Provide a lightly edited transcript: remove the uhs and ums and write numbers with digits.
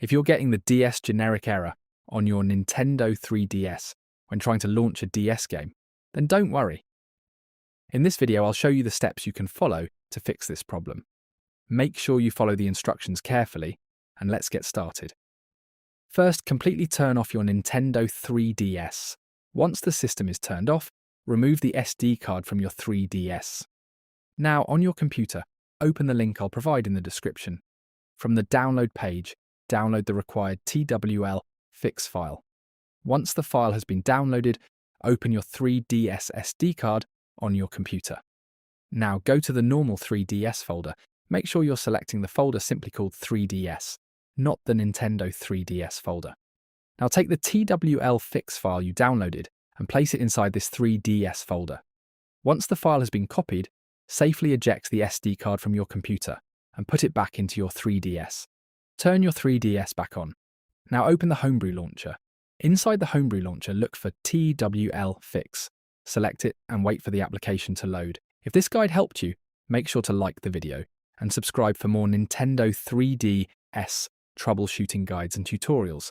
If you're getting the DS generic error on your Nintendo 3DS when trying to launch a DS game, then don't worry. In this video, I'll show you the steps you can follow to fix this problem. Make sure you follow the instructions carefully, and let's get started. First, completely turn off your Nintendo 3DS. Once the system is turned off, remove the SD card from your 3DS. Now, on your computer, open the link I'll provide in the description. From the download page, download the required TWLFix file. Once the file has been downloaded, open your 3DS SD card on your computer. Now go to the normal 3DS folder. Make sure you're selecting the folder simply called 3DS, not the Nintendo 3DS folder. Now take the TWLFix file you downloaded and place it inside this 3DS folder. Once the file has been copied, safely eject the SD card from your computer and put it back into your 3DS. Turn your 3DS back on. Now open the Homebrew Launcher. Inside the Homebrew Launcher, look for TWLFix. Select it and wait for the application to load. If this guide helped you, make sure to like the video and subscribe for more Nintendo 3DS troubleshooting guides and tutorials.